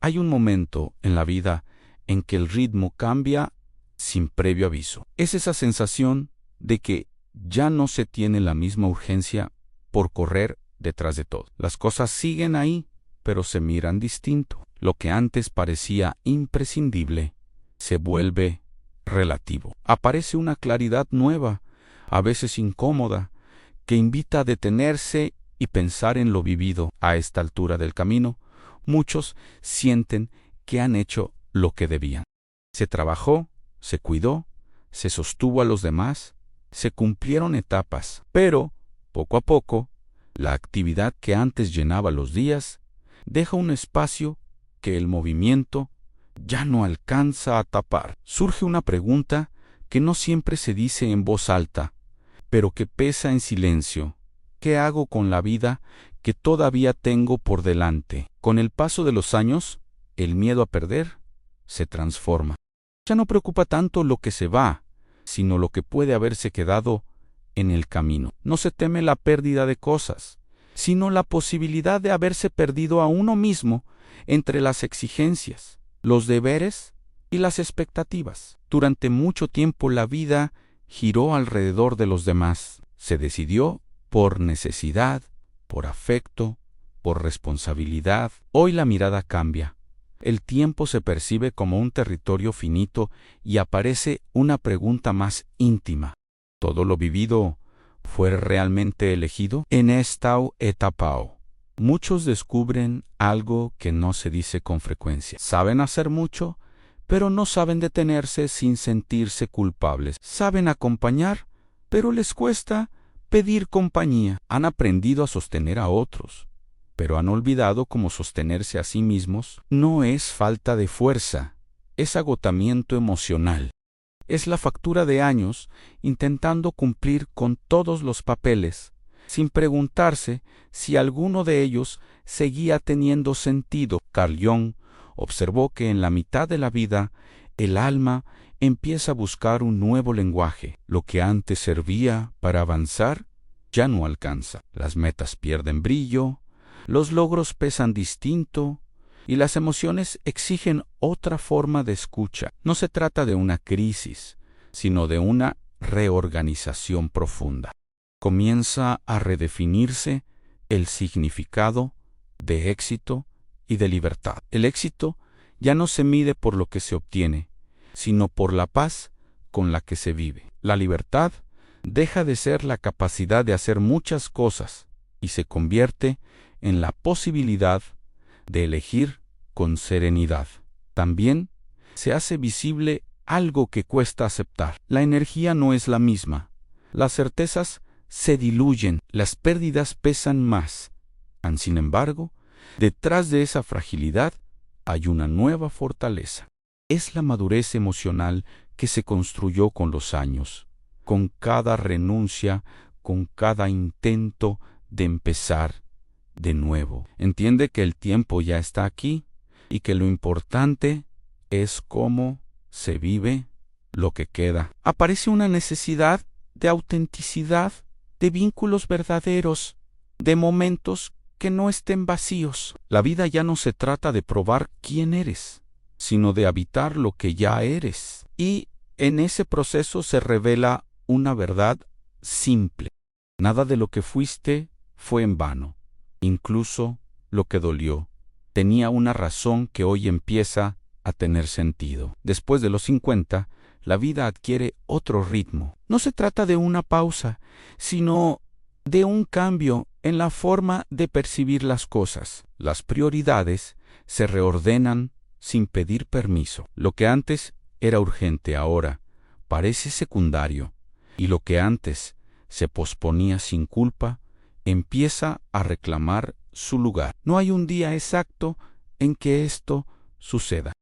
Hay un momento en la vida en que el ritmo cambia sin previo aviso. Es esa sensación de que ya no se tiene la misma urgencia por correr detrás de todo. Las cosas siguen ahí, pero se miran distinto. Lo que antes parecía imprescindible se vuelve relativo. Aparece una claridad nueva, a veces incómoda, que invita a detenerse y pensar en lo vivido. A esta altura del camino, muchos sienten que han hecho lo que debían. Se trabajó, se cuidó, se sostuvo a los demás, se cumplieron etapas, pero, poco a poco, la actividad que antes llenaba los días deja un espacio que el movimiento ya no alcanza a tapar. Surge una pregunta que no siempre se dice en voz alta, pero que pesa en silencio. ¿Qué hago con la vida que todavía tengo por delante? Con el paso de los años, el miedo a perder se transforma. Ya no preocupa tanto lo que se va, sino lo que puede haberse quedado en el camino. No se teme la pérdida de cosas, sino la posibilidad de haberse perdido a uno mismo entre las exigencias, los deberes y las expectativas. Durante mucho tiempo la vida giró alrededor de los demás. Se decidió por necesidad, por afecto, por responsabilidad. Hoy la mirada cambia. El tiempo se percibe como un territorio finito y aparece una pregunta más íntima. ¿Todo lo vivido fue realmente elegido? En esta etapa, muchos descubren algo que no se dice con frecuencia. Saben hacer mucho, pero no saben detenerse sin sentirse culpables. Saben acompañar, pero les cuesta pedir compañía. Han aprendido a sostener a otros, pero han olvidado cómo sostenerse a sí mismos. No es falta de fuerza, es agotamiento emocional. Es la factura de años intentando cumplir con todos los papeles, sin preguntarse si alguno de ellos seguía teniendo sentido. Carl Jung observó que en la mitad de la vida el alma empieza a buscar un nuevo lenguaje. Lo que antes servía para avanzar ya no alcanza. Las metas pierden brillo, los logros pesan distinto y las emociones exigen otra forma de escucha. No se trata de una crisis, sino de una reorganización profunda. Comienza a redefinirse el significado de éxito y de libertad. El éxito ya no se mide por lo que se obtiene, sino por la paz con la que se vive. La libertad deja de ser la capacidad de hacer muchas cosas y se convierte en la posibilidad de elegir con serenidad. También se hace visible algo que cuesta aceptar. La energía no es la misma. Las certezas se diluyen, las pérdidas pesan más. Sin embargo, detrás de esa fragilidad hay una nueva fortaleza. Es la madurez emocional que se construyó con los años, con cada renuncia, con cada intento de empezar de nuevo. Entiende que el tiempo ya está aquí y que lo importante es cómo se vive lo que queda. Aparece una necesidad de autenticidad, de vínculos verdaderos, de momentos que no estén vacíos. La vida ya no se trata de probar quién eres, sino de habitar lo que ya eres. Y en ese proceso se revela una verdad simple. Nada de lo que fuiste fue en vano. Incluso lo que dolió tenía una razón que hoy empieza a tener sentido. Después de los 50, la vida adquiere otro ritmo. No se trata de una pausa, sino de un cambio en la forma de percibir las cosas. Las prioridades se reordenan sin pedir permiso. Lo que antes era urgente ahora parece secundario, y lo que antes se posponía sin culpa empieza a reclamar su lugar. No hay un día exacto en que esto suceda.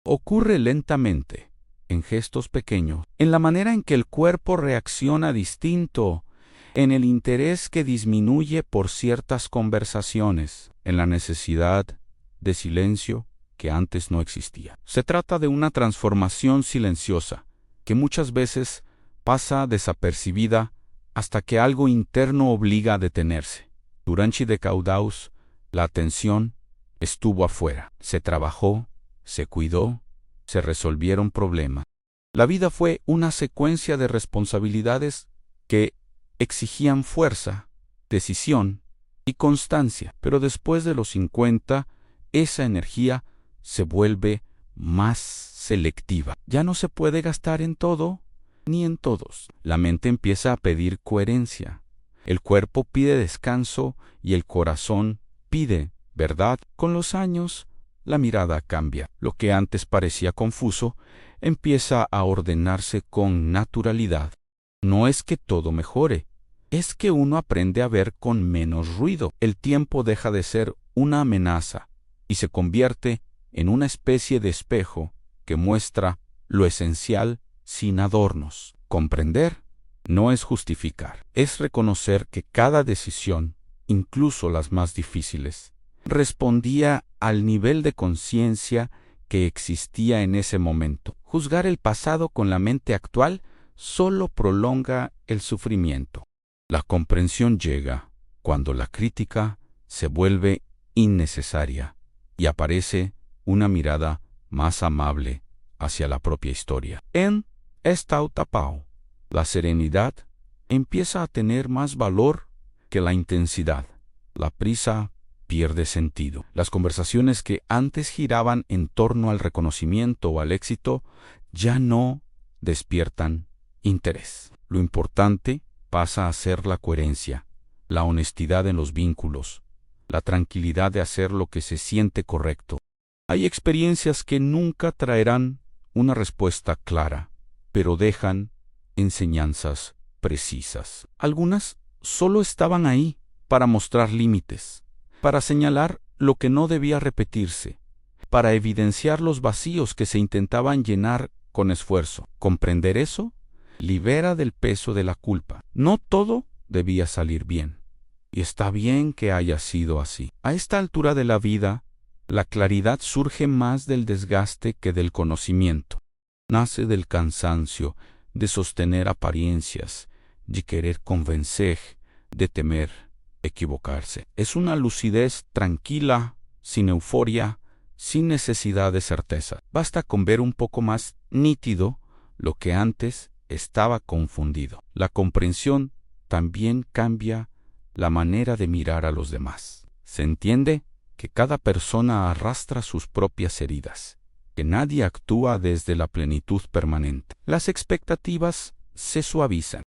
Ocurre lentamente, en gestos pequeños, en la manera en que el cuerpo reacciona distinto, en el interés que disminuye por ciertas conversaciones, en la necesidad de silencio que antes no existía. Se trata de una transformación silenciosa, que muchas veces pasa desapercibida hasta que algo interno obliga a detenerse. Durante de Caudaus, la atención estuvo afuera. Se trabajó, se cuidó, se resolvieron problemas. La vida fue una secuencia de responsabilidades que exigían fuerza, decisión y constancia. Pero después de los 50, esa energía se vuelve más selectiva. Ya no se puede gastar en todo ni en todos. La mente empieza a pedir coherencia. El cuerpo pide descanso y el corazón pide verdad. Con los años, la mirada cambia. Lo que antes parecía confuso empieza a ordenarse con naturalidad. No es que todo mejore, es que uno aprende a ver con menos ruido. El tiempo deja de ser una amenaza y se convierte en una especie de espejo que muestra lo esencial sin adornos. Comprender no es justificar, es reconocer que cada decisión, incluso las más difíciles, respondía al nivel de conciencia que existía en ese momento. Juzgar el pasado con la mente actual solo prolonga el sufrimiento. La comprensión llega cuando la crítica se vuelve innecesaria y aparece una mirada más amable hacia la propia historia. En Estao Tapao, la serenidad empieza a tener más valor que la intensidad. La prisa pierde sentido. Las conversaciones que antes giraban en torno al reconocimiento o al éxito ya no despiertan interés. Lo importante pasa a ser la coherencia, la honestidad en los vínculos, la tranquilidad de hacer lo que se siente correcto. Hay experiencias que nunca traerán una respuesta clara, pero dejan enseñanzas precisas. Algunas solo estaban ahí para mostrar límites, para señalar lo que no debía repetirse, para evidenciar los vacíos que se intentaban llenar con esfuerzo. Comprender eso libera del peso de la culpa. No todo debía salir bien, y está bien que haya sido así. A esta altura de la vida, la claridad surge más del desgaste que del conocimiento. Nace del cansancio, de sostener apariencias, de querer convencer, de temer equivocarse. Es una lucidez tranquila, sin euforia, sin necesidad de certeza. Basta con ver un poco más nítido lo que antes estaba confundido. La comprensión también cambia la manera de mirar a los demás. Se entiende que cada persona arrastra sus propias heridas, que nadie actúa desde la plenitud permanente. Las expectativas se suavizan.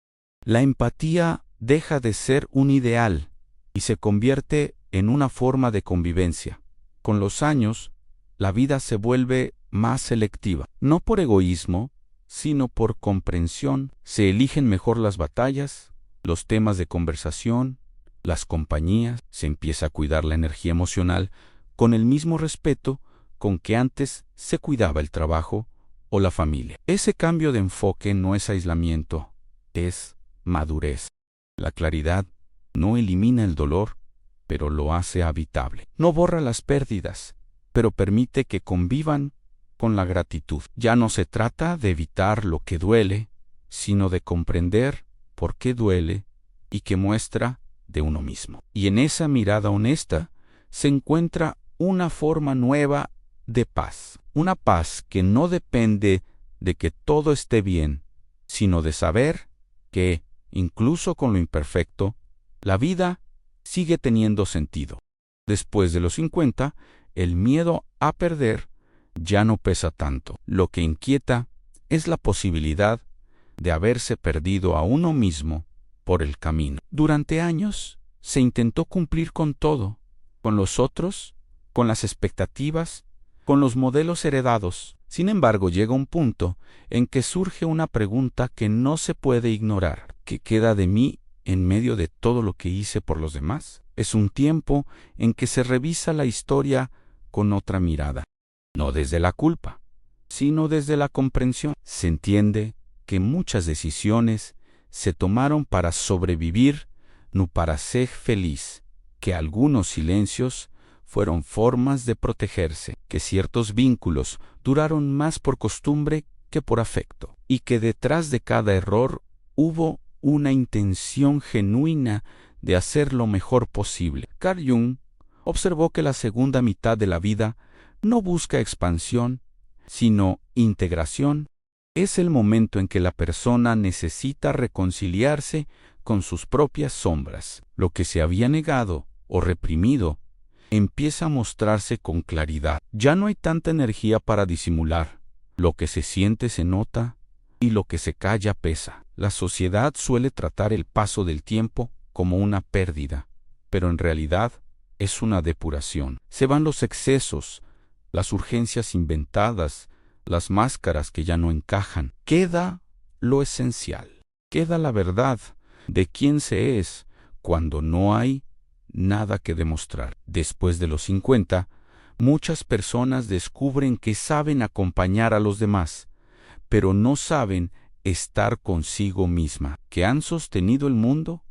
La empatía deja de ser un ideal y se convierte en una forma de convivencia. Con los años, la vida se vuelve más selectiva, no por egoísmo, sino por comprensión. Se eligen mejor las batallas, los temas de conversación, las compañías. Se empieza a cuidar la energía emocional con el mismo respeto con que antes se cuidaba el trabajo o la familia. Ese cambio de enfoque no es aislamiento, es madurez. La claridad no elimina el dolor, pero lo hace habitable. No borra las pérdidas, pero permite que convivan con la gratitud. Ya no se trata de evitar lo que duele, sino de comprender por qué duele y qué muestra de uno mismo. Y en esa mirada honesta se encuentra una forma nueva de paz. Una paz que no depende de que todo esté bien, sino de saber que, incluso con lo imperfecto, la vida sigue teniendo sentido. Después de los 50, el miedo a perder ya no pesa tanto. Lo que inquieta es la posibilidad de haberse perdido a uno mismo por el camino. Durante años se intentó cumplir con todo, con los otros, con las expectativas, con los modelos heredados. Sin embargo, llega un punto en que surge una pregunta que no se puede ignorar. ¿Qué queda de mí en medio de todo lo que hice por los demás? Es un tiempo en que se revisa la historia con otra mirada. No desde la culpa, sino desde la comprensión. Se entiende que muchas decisiones se tomaron para sobrevivir, no para ser feliz, que algunos silencios fueron formas de protegerse, que ciertos vínculos duraron más por costumbre que por afecto, y que detrás de cada error hubo una intención genuina de hacer lo mejor posible. Carl Jung observó que la segunda mitad de la vida no busca expansión, sino integración. Es el momento en que la persona necesita reconciliarse con sus propias sombras. Lo que se había negado o reprimido empieza a mostrarse con claridad. Ya no hay tanta energía para disimular. Lo que se siente se nota y lo que se calla pesa. La sociedad suele tratar el paso del tiempo como una pérdida, pero en realidad es una depuración. Se van los excesos, las urgencias inventadas, las máscaras que ya no encajan. Queda lo esencial. Queda la verdad de quién se es cuando no hay nada que demostrar. Después de los 50, muchas personas descubren que saben acompañar a los demás, pero no saben estar consigo misma, que han sostenido el mundo,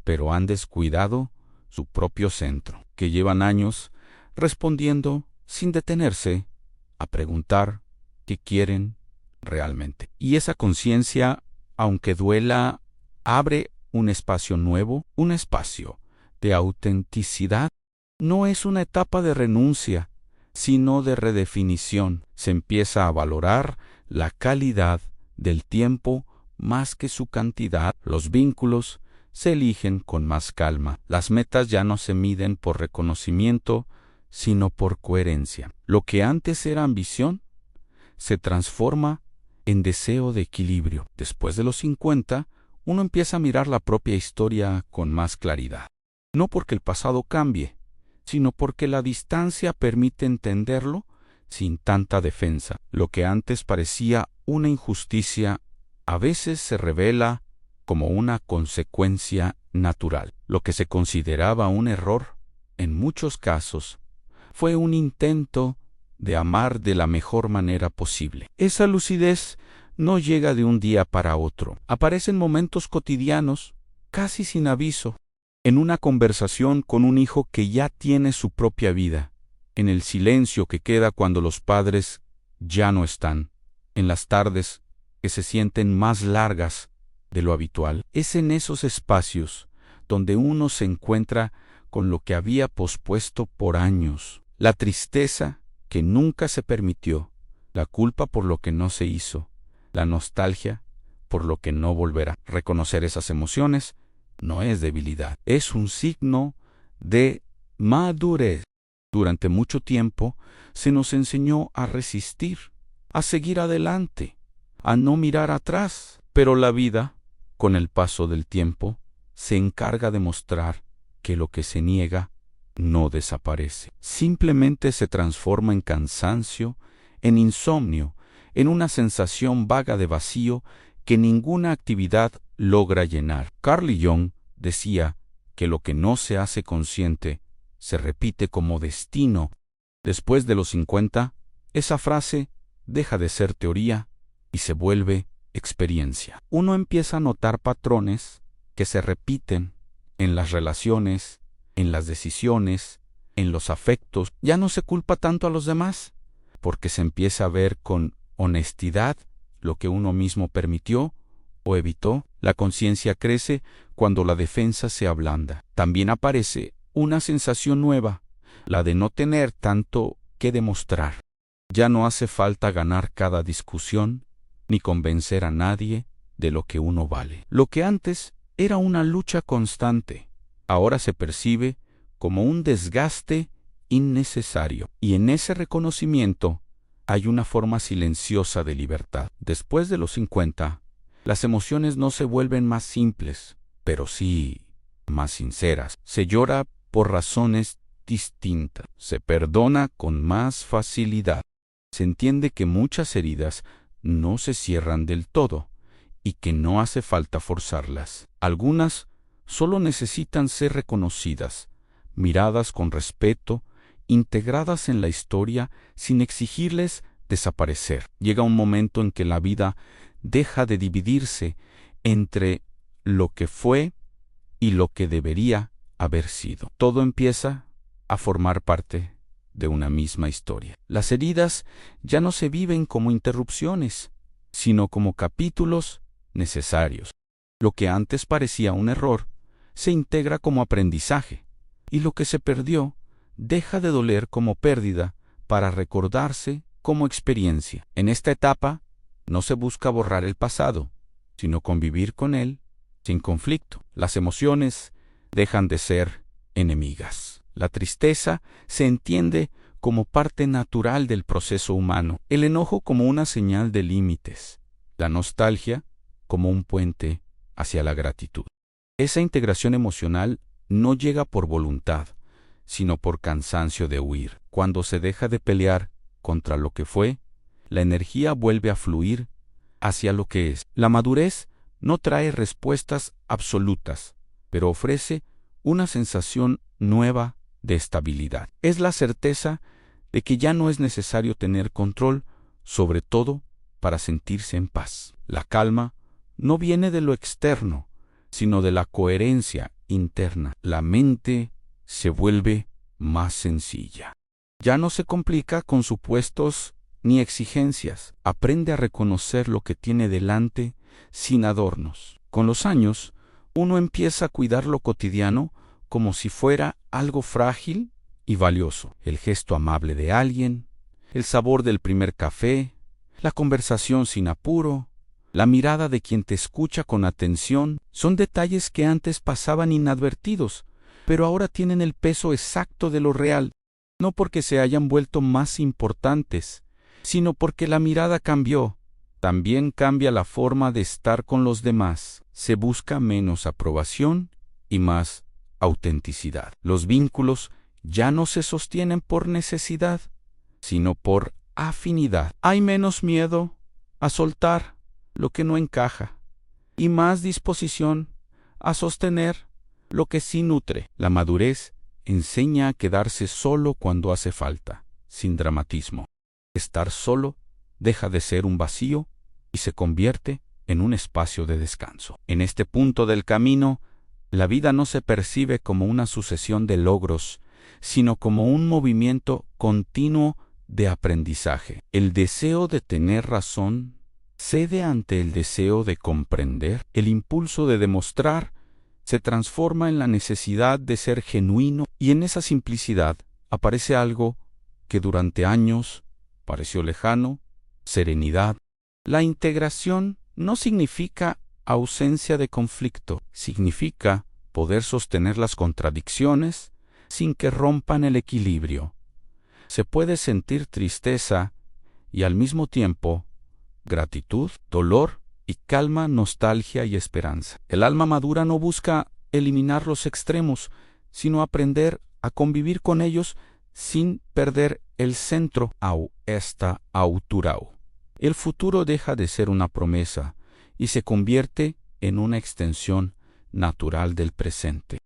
pero han descuidado su propio centro, que llevan años respondiendo sin detenerse a preguntar qué quieren realmente. Y esa conciencia, aunque duela, abre un espacio nuevo, un espacio de autenticidad. No es una etapa de renuncia, sino de redefinición. Se empieza a valorar la calidad del tiempo más que su cantidad. Los vínculos se eligen con más calma. Las metas ya no se miden por reconocimiento, sino por coherencia. Lo que antes era ambición se transforma en deseo de equilibrio. Después de los 50, uno empieza a mirar la propia historia con más claridad. No porque el pasado cambie, sino porque la distancia permite entenderlo sin tanta defensa. Lo que antes parecía una injusticia, a veces se revela como una consecuencia natural. Lo que se consideraba un error, en muchos casos, fue un intento de amar de la mejor manera posible. Esa lucidez no llega de un día para otro. Aparece en momentos cotidianos, casi sin aviso, en una conversación con un hijo que ya tiene su propia vida, en el silencio que queda cuando los padres ya no están, en las tardes que se sienten más largas de lo habitual. Es en esos espacios donde uno se encuentra con lo que había pospuesto por años, la tristeza que nunca se permitió, la culpa por lo que no se hizo, la nostalgia por lo que no volverá. Reconocer esas emociones no es debilidad, es un signo de madurez. Durante mucho tiempo se nos enseñó a resistir, a seguir adelante, a no mirar atrás, pero la vida, con el paso del tiempo, se encarga de mostrar que lo que se niega no desaparece. Simplemente se transforma en cansancio, en insomnio, en una sensación vaga de vacío que ninguna actividad logra llenar. Carl Jung decía que lo que no se hace consciente se repite como destino. Después de los 50, esa frase deja de ser teoría y se vuelve experiencia. Uno empieza a notar patrones que se repiten en las relaciones, en las decisiones, en los afectos. Ya no se culpa tanto a los demás, porque se empieza a ver con honestidad lo que uno mismo permitió o evitó. La conciencia crece cuando la defensa se ablanda. También aparece una sensación nueva, la de no tener tanto que demostrar. Ya no hace falta ganar cada discusión, ni convencer a nadie de lo que uno vale. Lo que antes era una lucha constante, ahora se percibe como un desgaste innecesario. Y en ese reconocimiento hay una forma silenciosa de libertad. Después de los 50, las emociones no se vuelven más simples, pero sí más sinceras. Se llora por razones distintas. Se perdona con más facilidad. Se entiende que muchas heridas no se cierran del todo y que no hace falta forzarlas. Algunas solo necesitan ser reconocidas, miradas con respeto, integradas en la historia sin exigirles desaparecer. Llega un momento en que la vida deja de dividirse entre lo que fue y lo que debería haber sido. Todo empieza a formar parte de una misma historia. Las heridas ya no se viven como interrupciones, sino como capítulos necesarios. Lo que antes parecía un error se integra como aprendizaje, y lo que se perdió deja de doler como pérdida para recordarse como experiencia. En esta etapa, no se busca borrar el pasado, sino convivir con él sin conflicto. Las emociones dejan de ser enemigas. La tristeza se entiende como parte natural del proceso humano, el enojo como una señal de límites, la nostalgia como un puente hacia la gratitud. Esa integración emocional no llega por voluntad, sino por cansancio de huir. Cuando se deja de pelear contra lo que fue, la energía vuelve a fluir hacia lo que es. La madurez no trae respuestas absolutas, pero ofrece una sensación nueva de estabilidad. Es la certeza de que ya no es necesario tener control sobre todo para sentirse en paz. La calma no viene de lo externo, sino de la coherencia interna. La mente se vuelve más sencilla. Ya no se complica con supuestos ni exigencias. Aprende a reconocer lo que tiene delante sin adornos. Con los años, uno empieza a cuidar lo cotidiano como si fuera algo frágil y valioso. El gesto amable de alguien, el sabor del primer café, la conversación sin apuro, la mirada de quien te escucha con atención, son detalles que antes pasaban inadvertidos, pero ahora tienen el peso exacto de lo real, no porque se hayan vuelto más importantes, sino porque la mirada cambió. También cambia la forma de estar con los demás. Se busca menos aprobación y más autenticidad. Los vínculos ya no se sostienen por necesidad, sino por afinidad. Hay menos miedo a soltar lo que no encaja y más disposición a sostener lo que sí nutre. La madurez enseña a quedarse solo cuando hace falta, sin dramatismo. Estar solo deja de ser un vacío y se convierte en un espacio de descanso. En este punto del camino, la vida no se percibe como una sucesión de logros, sino como un movimiento continuo de aprendizaje. El deseo de tener razón cede ante el deseo de comprender. El impulso de demostrar se transforma en la necesidad de ser genuino, y en esa simplicidad aparece algo que durante años pareció lejano: serenidad. La integración no significa ausencia de conflicto, significa poder sostener las contradicciones sin que rompan el equilibrio. Se puede sentir tristeza y al mismo tiempo gratitud, dolor y calma, nostalgia y esperanza. El alma madura no busca eliminar los extremos, sino aprender a convivir con ellos sin perder el centro au esta auturau. El futuro deja de ser una promesa y se convierte en una extensión natural del presente.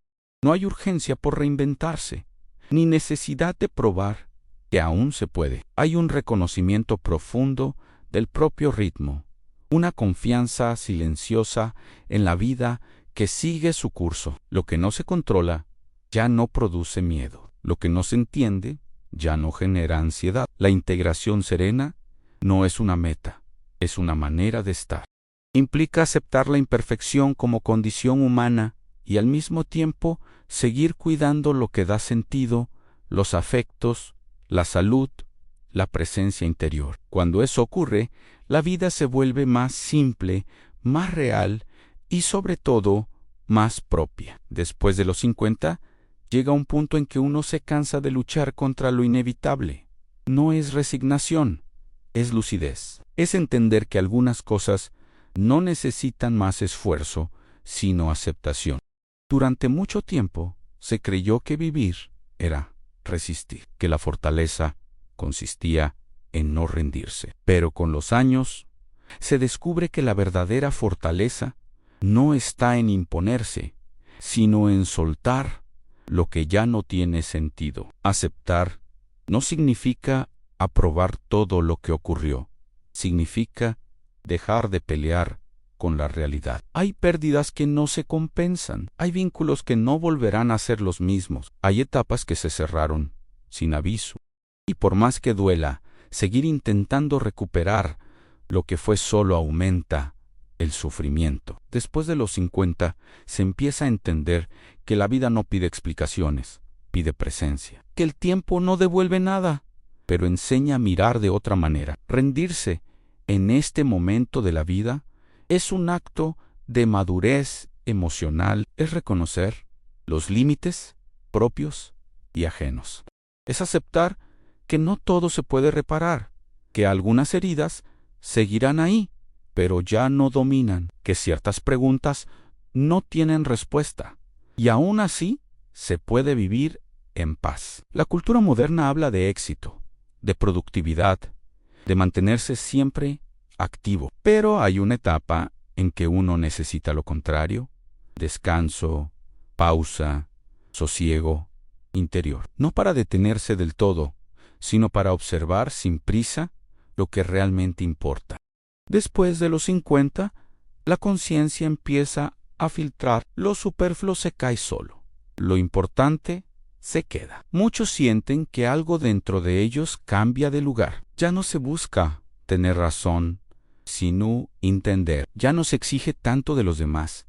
No hay urgencia por reinventarse, ni necesidad de probar que aún se puede. Hay un reconocimiento profundo del propio ritmo, una confianza silenciosa en la vida que sigue su curso. Lo que no se controla ya no produce miedo. Lo que no se entiende ya no genera ansiedad. La integración serena no es una meta, es una manera de estar. Implica aceptar la imperfección como condición humana y al mismo tiempo seguir cuidando lo que da sentido, los afectos, la salud, la presencia interior. Cuando eso ocurre, la vida se vuelve más simple, más real y sobre todo más propia. Después de los 50, llega un punto en que uno se cansa de luchar contra lo inevitable. No es resignación, es lucidez. Es entender que algunas cosas no necesitan más esfuerzo, sino aceptación. Durante mucho tiempo se creyó que vivir era resistir, que la fortaleza consistía en no rendirse. Pero con los años se descubre que la verdadera fortaleza no está en imponerse, sino en soltar lo que ya no tiene sentido. Aceptar no significa aprobar todo lo que ocurrió, significa dejar de pelear con la realidad. Hay pérdidas que no se compensan, hay vínculos que no volverán a ser los mismos, hay etapas que se cerraron sin aviso. Y por más que duela, seguir intentando recuperar lo que fue solo aumenta el sufrimiento. Después de los 50, se empieza a entender que la vida no pide explicaciones, pide presencia. que el tiempo no devuelve nada, pero enseña a mirar de otra manera. Rendirse en este momento de la vida es un acto de madurez emocional, es reconocer los límites propios y ajenos. Es aceptar que no todo se puede reparar, que algunas heridas seguirán ahí, pero ya no dominan, que ciertas preguntas no tienen respuesta, y aún así se puede vivir en paz. La cultura moderna habla de éxito, de productividad, de mantenerse siempre activo, pero hay una etapa en que uno necesita lo contrario: descanso, pausa, sosiego interior. No para detenerse del todo, sino para observar sin prisa lo que realmente importa. Después de los 50, la conciencia empieza a filtrar. Lo superfluo se cae solo. Lo importante se queda. Muchos sienten que algo dentro de ellos cambia de lugar. Ya no se busca tener razón, sino entender. Ya no se exige tanto de los demás,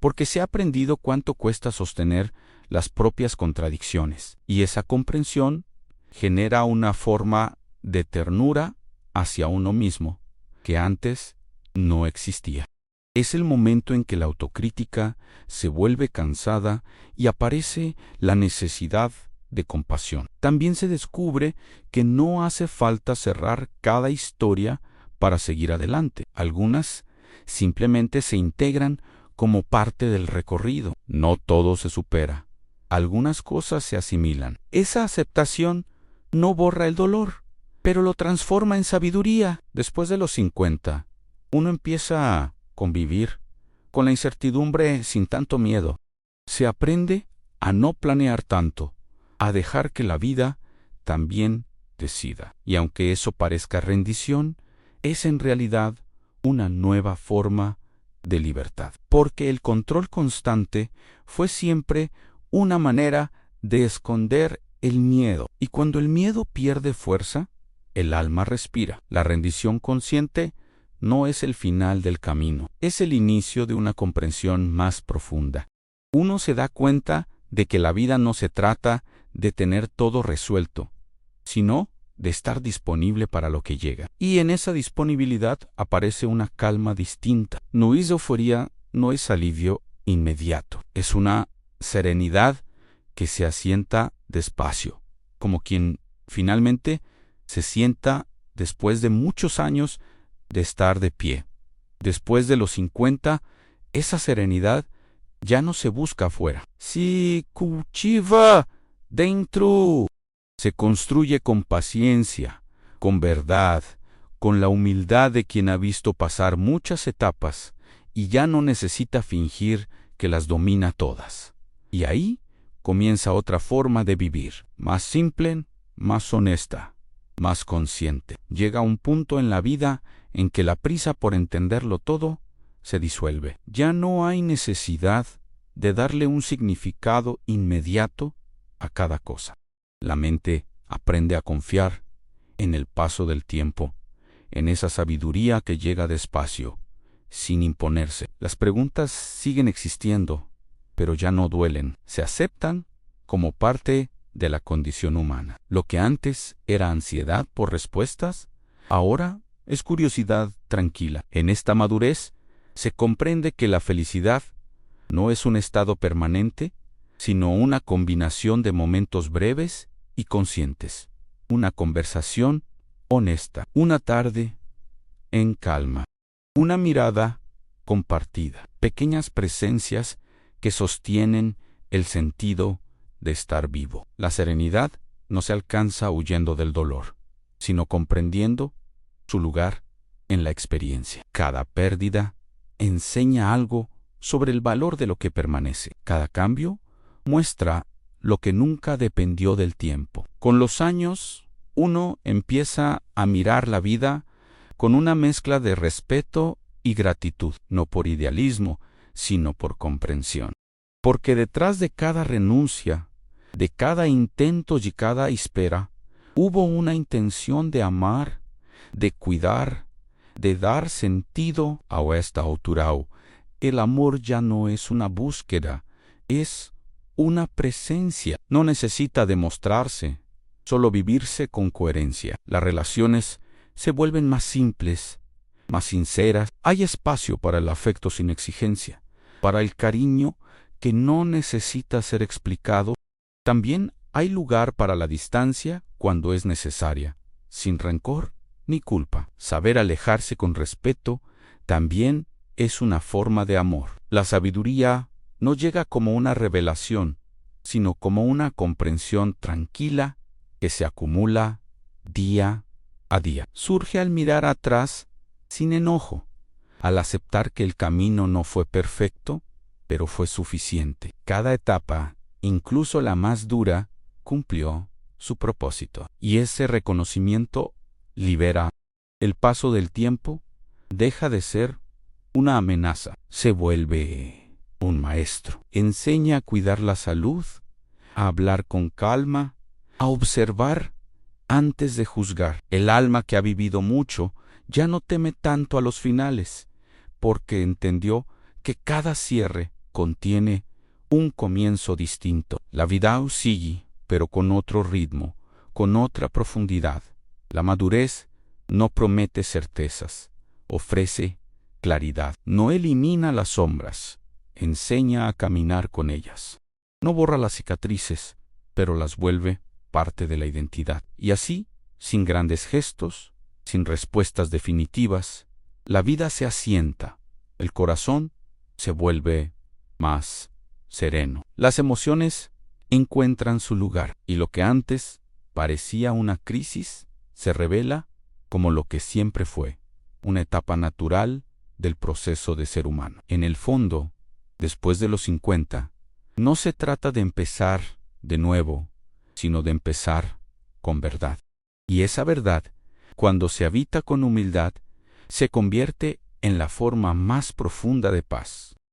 porque se ha aprendido cuánto cuesta sostener las propias contradicciones, y esa comprensión genera una forma de ternura hacia uno mismo que antes no existía. Es el momento en que la autocrítica se vuelve cansada y aparece la necesidad de compasión. También se descubre que no hace falta cerrar cada historia para seguir adelante. Algunas simplemente se integran como parte del recorrido. No todo se supera. Algunas cosas se asimilan. Esa aceptación no borra el dolor, pero lo transforma en sabiduría. Después de los 50, uno empieza a convivir con la incertidumbre sin tanto miedo. Se aprende a no planear tanto, a dejar que la vida también decida. Y aunque eso parezca rendición, es en realidad una nueva forma de libertad. Porque el control constante fue siempre una manera de esconder el miedo. Y cuando el miedo pierde fuerza, el alma respira. La rendición consciente no es el final del camino, es el inicio de una comprensión más profunda. Uno se da cuenta de que la vida no se trata de tener todo resuelto, sino de estar disponible para lo que llega. Y en esa disponibilidad aparece una calma distinta. No es euforía, no es alivio inmediato. Es una serenidad que se asienta despacio, como quien finalmente se sienta después de muchos años de estar de pie. Después de los 50, esa serenidad ya no se busca afuera. Se cultiva dentro. Se construye con paciencia, con verdad, con la humildad de quien ha visto pasar muchas etapas y ya no necesita fingir que las domina todas. Y ahí comienza otra forma de vivir, más simple, más honesta, más consciente. Llega un punto en la vida en que la prisa por entenderlo todo se disuelve. Ya no hay necesidad de darle un significado inmediato a cada cosa. La mente aprende a confiar en el paso del tiempo, en esa sabiduría que llega despacio, sin imponerse. Las preguntas siguen existiendo, pero ya no duelen. Se aceptan como parte de la condición humana. Lo que antes era ansiedad por respuestas, ahora es curiosidad tranquila. En esta madurez se comprende que la felicidad no es un estado permanente, sino una combinación de momentos breves y conscientes. Una conversación honesta, una tarde en calma, una mirada compartida, pequeñas presencias que sostienen el sentido de estar vivo. La serenidad no se alcanza huyendo del dolor, sino comprendiendo su lugar en la experiencia. Cada pérdida enseña algo sobre el valor de lo que permanece. Cada cambio muestra lo que nunca dependió del tiempo. Con los años, uno empieza a mirar la vida con una mezcla de respeto y gratitud, no por idealismo, sino por comprensión. Porque detrás de cada renuncia, de cada intento y cada espera, hubo una intención de amar, de cuidar, de dar sentido a esta altura. El amor ya no es una búsqueda, es una presencia. No necesita demostrarse, solo vivirse con coherencia. Las relaciones se vuelven más simples, más sinceras. Hay espacio para el afecto sin exigencia, para el cariño que no necesita ser explicado. También hay lugar para la distancia cuando es necesaria, sin rencor ni culpa. Saber alejarse con respeto también es una forma de amor. La sabiduría no llega como una revelación, sino como una comprensión tranquila que se acumula día a día. Surge al mirar atrás sin enojo, al aceptar que el camino no fue perfecto, pero fue suficiente. Cada etapa, incluso la más dura, cumplió su propósito. Y ese reconocimiento libera. El paso del tiempo deja de ser una amenaza, se vuelve un maestro. Enseña a cuidar la salud, a hablar con calma, a observar antes de juzgar. El alma que ha vivido mucho ya no teme tanto a los finales, porque entendió que cada cierre contiene un comienzo distinto. La vida sigue, pero con otro ritmo, con otra profundidad. La madurez no promete certezas, ofrece claridad. No elimina las sombras, enseña a caminar con ellas. No borra las cicatrices, pero las vuelve parte de la identidad. Y así, sin grandes gestos, sin respuestas definitivas, la vida se asienta, el corazón se vuelve más sereno. Las emociones encuentran su lugar, y lo que antes parecía una crisis se revela como lo que siempre fue, una etapa natural del proceso de ser humano. En el fondo, después de los 50, no se trata de empezar de nuevo, sino de empezar con verdad. Y esa verdad, cuando se habita con humildad, se convierte en la forma más profunda de paz.